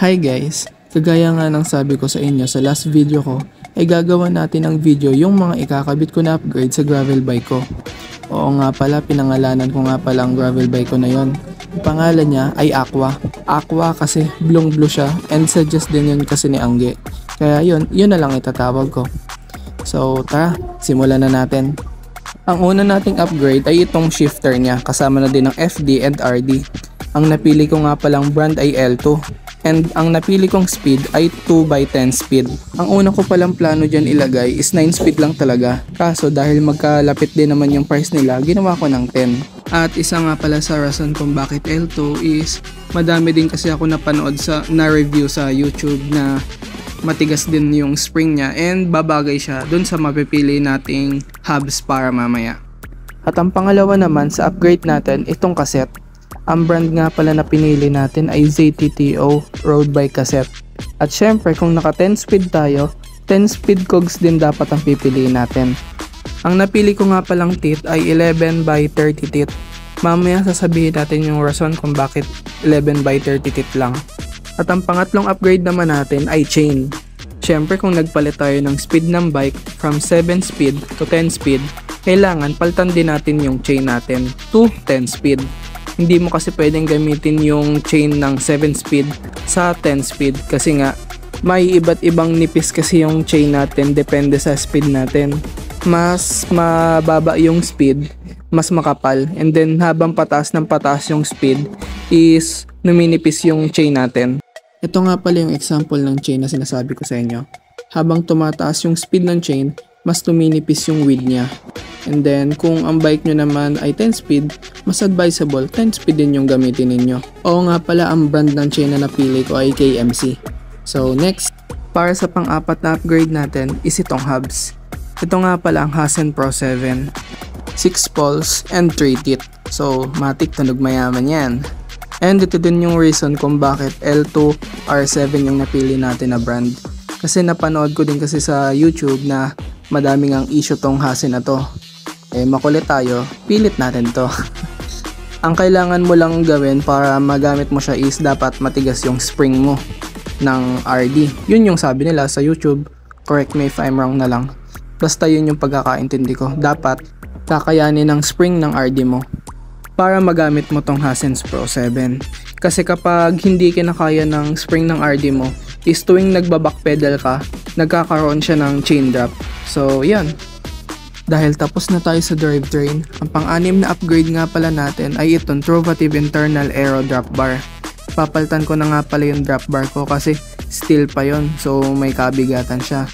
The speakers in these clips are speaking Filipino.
Hi guys! Kagaya nga ng sabi ko sa inyo sa last video ko, ay gagawa natin ng video yung mga ikakabit ko na upgrade sa gravel bike ko. Oo nga pala, pinangalanan ko nga pala ang gravel bike ko na yon. Ang pangalan niya ay Aqua. Aqua kasi blue siya and suggest din yun kasi ni Angge. Kaya yun na lang itatawag ko. So tara, simulan na natin. Ang una nating upgrade ay itong shifter niya, kasama na din ng FD and RD. Ang napili ko nga palang brand ay L2. And ang napili kong speed ay 2x10 speed. Ang una ko palang plano dyan ilagay is 9 speed lang talaga. Kaso dahil magkalapit din naman yung price nila, ginawa ko ng 10. At isa nga pala sa rason kung bakit L2 is madami din kasi ako napanood na review sa YouTube na matigas din yung spring niya and babagay siya dun sa mapipili nating hubs para mamaya. At ang pangalawa naman sa upgrade natin, itong cassette. Ang brand nga pala na pinili natin ay ZTTO Road Bike Cassette. At syempre kung naka 10 speed tayo, 10 speed cogs din dapat ang pipiliin natin. Ang napili ko nga palang teeth ay 11x30 teeth. Mamaya sasabihin natin yung rason kung bakit 11x30 teeth lang. At ang pangatlong upgrade naman natin ay chain. Syempre kung nagpalit tayo ng speed ng bike from 7 speed to 10 speed, kailangan palitan din natin yung chain natin to 10 speed. Hindi mo kasi pwedeng gamitin yung chain ng 7 speed sa 10 speed kasi nga may iba't ibang nipis kasi yung chain natin depende sa speed natin. Mas mababa yung speed, mas makapal, and then habang pataas ng pataas yung speed is numinipis yung chain natin. Ito nga pala yung example ng chain na sinasabi ko sa inyo. Habang tumataas yung speed ng chain, mas tuminipis yung width niya. And then, kung ang bike nyo naman ay 10 speed, mas advisable 10 speed din yung gamitin ninyo. Oo nga pala, ang brand ng chain na napili ko ay KMC. So next, para sa pang-apat na upgrade natin is itong hubs. Ito nga pala ang Hasen Pro 7. 6 poles and 3 teeth. So, matik tunog mayaman yan. And ito din yung reason kung bakit L2 R7 yung napili natin na brand. Kasi napanood ko din kasi sa YouTube na madaming ang issue tong Hasen na to. Makulit tayo, pilit natin to. Ang kailangan mo lang gawin para magamit mo siya is dapat matigas yung spring mo ng RD. Yun yung sabi nila sa YouTube, correct me if I'm wrong na lang. Basta yun yung pagkakaintindi ko, dapat kakayanin ng spring ng RD mo para magamit mo tong Hasen Pro 7. Kasi kapag hindi kinakaya ng spring ng RD mo, is tuwing nagbaback pedal ka, nagkakaroon siya ng chain drop. So yan. Dahil tapos na tayo sa drivetrain, ang pang-anim na upgrade nga pala natin ay itong Trovative Internal Aero Drop Bar. Papalitan ko na nga pala yung drop bar ko kasi steel pa yon, so may kabigatan siya.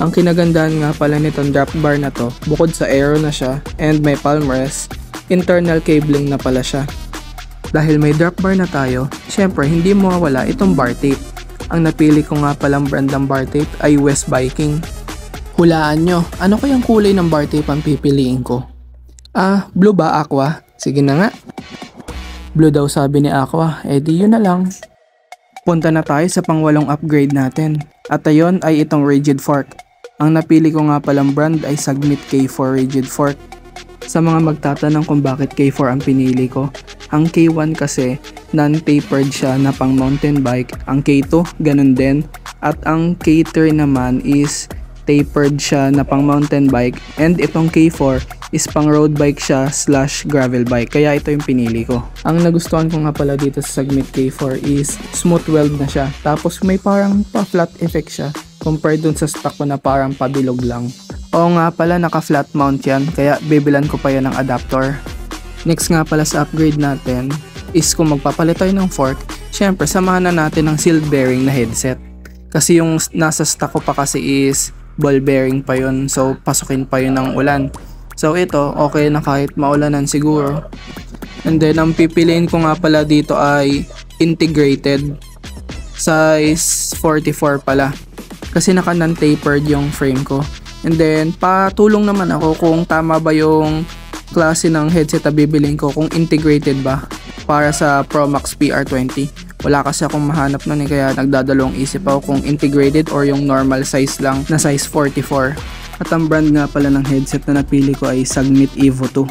Ang kinagandahan nga pala nitong drop bar na to, bukod sa aero na siya and may palm rest, internal cabling na pala siya. Dahil may drop bar na tayo, syempre hindi mawawala itong bar tape. Ang napili ko nga palang brand ng bar tape ay West Viking. Hulaan nyo, ano kayang kulay ng bar tape ang pipiliin ko? Blue ba, Aqua? Sige na nga. Blue daw sabi ni Aqua, edi yun na lang. Punta na tayo sa pang-8 upgrade natin. At ayon ay itong rigid fork. Ang napili ko nga palang brand ay Sagmit K4 rigid fork. Sa mga magtatanong kung bakit K4 ang pinili ko, ang K1 kasi non-tapered siya na pang mountain bike, ang K2 ganun din, at ang K3 naman is tapered siya na pang mountain bike, and itong K4 is pang road bike siya / gravel bike, kaya ito yung pinili ko. Ang nagustuhan ko nga pala dito sa Sagmit K4 is smooth weld na siya, tapos may parang pa-flat effect siya compared dun sa stock ko na parang pabilog lang. Oo nga pala, naka flat mount yan, kaya bibilan ko pa yan ng adapter. Next nga pala sa upgrade natin is kung magpapalit tayo ng fork, syempre samahan na natin ng sealed bearing na headset. Kasi yung nasa stock ko pa kasi is ball bearing pa yun, so pasukin pa yun ng ulan. So ito, okay na kahit maulanan siguro. And then ang pipiliin ko nga pala dito ay integrated. Size 44 pala. Kasi naka non-tapered yung frame ko. And then patulong naman ako kung tama ba yung klase ng headset na bibiliin ko, kung integrated ba para sa Pro Max PR20. Wala kasi akong mahanap nun kaya nagdadalawang isip ako kung integrated or yung normal size lang na size 44. At ang brand nga pala ng headset na napili ko ay Sagmit Evo 2.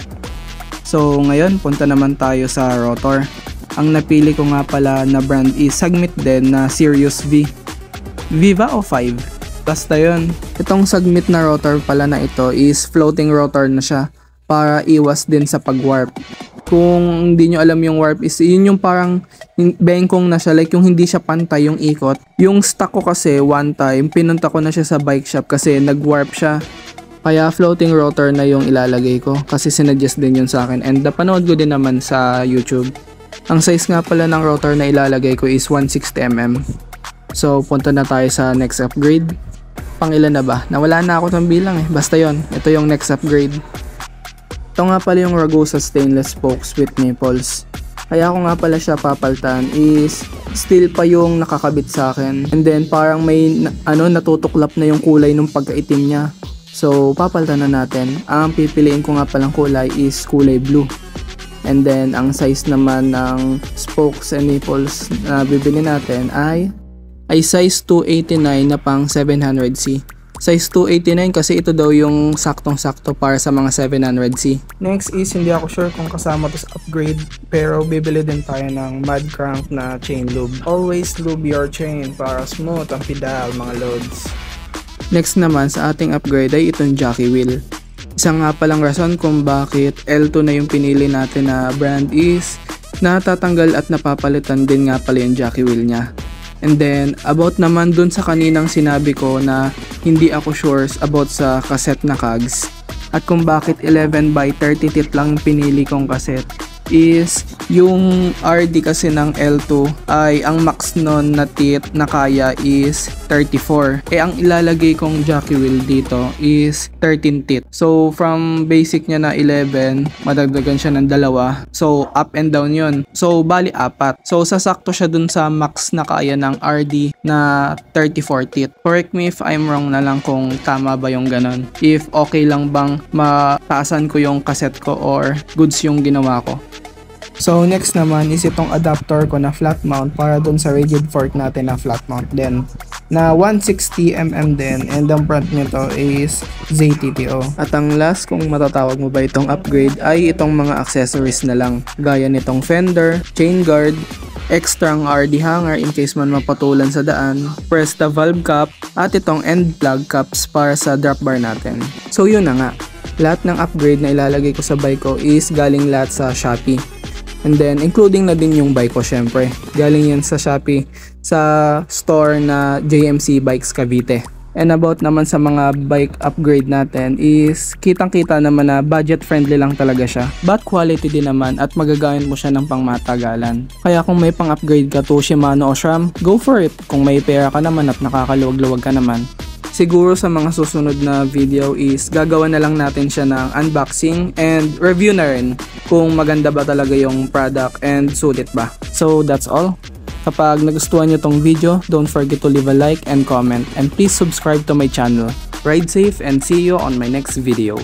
So ngayon punta naman tayo sa rotor. ang napili ko nga pala na brand is Sagmit din na Sirius V. Viva o 5? Basta yun. Itong Sagmit na rotor pala na ito is floating rotor na siya para iwas din sa pag-warp. Kung hindi nyo alam yung warp is yun yung parang bengkong na siya, like yung hindi siya pantay yung ikot. Yung stock ko kasi one time pinunta ko na siya sa bike shop kasi nag-warp siya. Kaya floating rotor na yung ilalagay ko kasi sinuggest din yun sa akin and napanood ko din naman sa YouTube. Ang size nga pala ng rotor na ilalagay ko is 160mm. So punta na tayo sa next upgrade. Pang ilan na ba? Nawala na ako ng bilang eh. Basta yon, ito yung next upgrade. Ito nga pala yung Ragusa stainless spokes with nipples. Kaya ako nga pala siya papaltan is steel pa yung nakakabit sa akin. And then parang may natutuklap na yung kulay ng pagkaitim niya. So papaltan na natin. Ang pipiliin ko nga palang kulay is kulay blue. And then ang size naman ng spokes and nipples na bibili natin ay size 289 na pang 700C. Size 289 kasi ito daw yung saktong-sakto para sa mga 700C. Next is hindi ako sure kung kasama to sa upgrade pero bibili din tayo ng mud crank na chain lube. Always lube your chain para smooth ang pedal mga loads. Next naman sa ating upgrade ay itong jockey wheel. Isa nga palang rason kung bakit L2 na yung pinili natin na brand is natatanggal at napapalitan din nga pala yung jockey wheel niya. And then, about naman dun sa kaninang sinabi ko na hindi ako sure about sa cassette na cogs at kung bakit 11x30 teeth lang pinili kong cassette is yung RD kasi ng L2 ay ang max nun na teeth na kaya is 34. Ang ilalagay kong jockey wheel dito is 13 teeth. So from basic niya na 11, madagdagan siya ng 2. So up and down yun. So bali 4. So sasakto siya dun sa max na kaya ng RD na 34 teeth. Correct me if I'm wrong na lang kung tama ba yung ganon. If okay lang bang mataasan ko yung cassette ko or goods yung ginawa ko. So next naman is itong adapter ko na flat mount para dun sa rigid fork natin na flat mount din na 160mm din and ang brand nito is ZTTO. At ang last kung matatawag mo ba itong upgrade ay itong mga accessories na lang gaya nitong fender, chain guard, extra ang RD hanger in case man mapatulan sa daan, Presta valve cap at itong end plug caps para sa drop bar natin. So yun na nga, lahat ng upgrade na ilalagay ko sa bike ko is galing lahat sa Shopee. And then, including na din yung bike ko syempre. Galing yan sa Shopee, sa store na JMC Bikes Cavite. And about naman sa mga bike upgrade natin is kitang-kita naman na budget friendly lang talaga siya. But quality din naman at magagamit mo siya ng pangmatagalan. Kaya kung may pang-upgrade ka to Shimano o SRAM, go for it. Kung may pera ka naman at nakakaluwag-luwag ka naman. Siguro sa mga susunod na video is gagawa na lang natin siya ng unboxing and review na rin kung maganda ba talaga yung product and sulit ba. So that's all. Kapag nagustuhan nyo tong video, don't forget to leave a like and comment and please subscribe to my channel. Ride safe and see you on my next video.